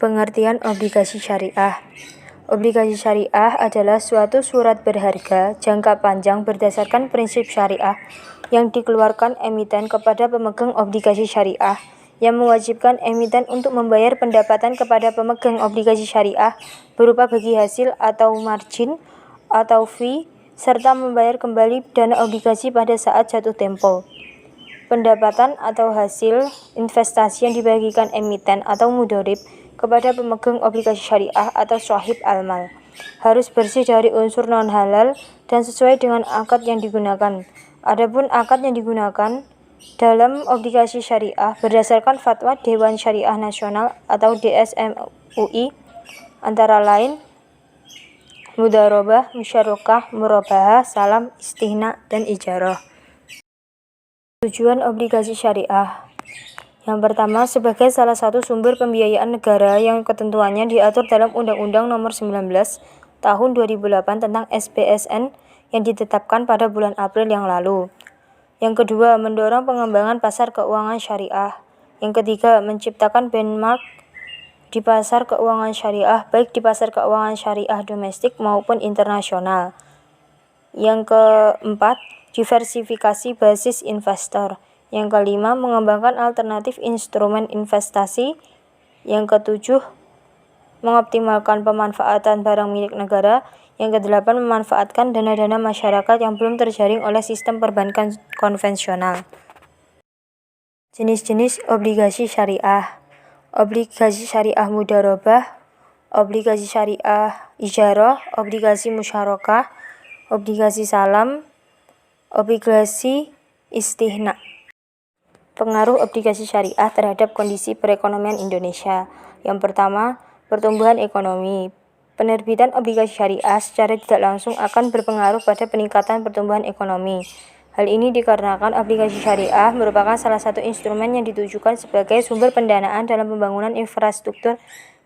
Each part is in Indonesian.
Pengertian obligasi syariah. Obligasi syariah adalah suatu surat berharga jangka panjang berdasarkan prinsip syariah yang dikeluarkan emiten kepada pemegang obligasi syariah, yang mewajibkan emiten untuk membayar pendapatan kepada pemegang obligasi syariah berupa bagi hasil atau margin atau fee, serta membayar kembali dana obligasi pada saat jatuh tempo. Pendapatan atau hasil investasi yang dibagikan emiten atau mudharib kepada pemegang obligasi syariah atau shahib al-mal harus bersih dari unsur non-halal dan sesuai dengan akad yang digunakan. Adapun akad yang digunakan dalam obligasi syariah berdasarkan fatwa Dewan Syariah Nasional atau DSM-UI antara lain mudharabah, musyarakah, murabahah, salam, istihna, dan ijarah. Tujuan obligasi syariah. Yang pertama, sebagai salah satu sumber pembiayaan negara yang ketentuannya diatur dalam Undang-Undang Nomor 19 Tahun 2008 tentang SBSN yang ditetapkan pada bulan April yang lalu. Yang kedua, mendorong pengembangan pasar keuangan syariah. Yang ketiga, menciptakan benchmark di pasar keuangan syariah, baik di pasar keuangan syariah domestik maupun internasional. Yang keempat, diversifikasi basis investor. Yang kelima, mengembangkan alternatif instrumen investasi. Yang ketujuh, mengoptimalkan pemanfaatan barang milik negara. Yang kedelapan, memanfaatkan dana-dana masyarakat yang belum terjaring oleh sistem perbankan konvensional. Jenis-jenis obligasi syariah. Obligasi syariah mudharabah, obligasi syariah ijarah, obligasi musyarakah, obligasi salam, obligasi istihna. Pengaruh obligasi syariah terhadap kondisi perekonomian Indonesia. Yang pertama, pertumbuhan ekonomi. Penerbitan obligasi syariah secara tidak langsung akan berpengaruh pada peningkatan pertumbuhan ekonomi. Hal ini dikarenakan obligasi syariah merupakan salah satu instrumen yang ditujukan sebagai sumber pendanaan dalam pembangunan infrastruktur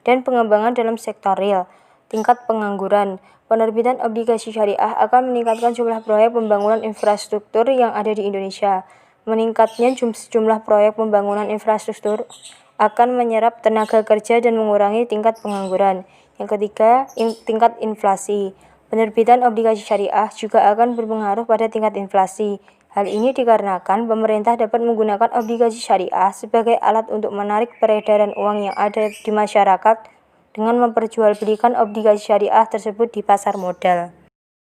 dan pengembangan dalam sektor real. Tingkat pengangguran. Penerbitan obligasi syariah akan meningkatkan jumlah proyek pembangunan infrastruktur yang ada di Indonesia. Meningkatnya jumlah proyek pembangunan infrastruktur akan menyerap tenaga kerja dan mengurangi tingkat pengangguran. Yang ketiga, tingkat inflasi. Penerbitan obligasi syariah juga akan berpengaruh pada tingkat inflasi. Hal ini dikarenakan pemerintah dapat menggunakan obligasi syariah sebagai alat untuk menarik peredaran uang yang ada di masyarakat dengan memperjualbelikan obligasi syariah tersebut di pasar modal.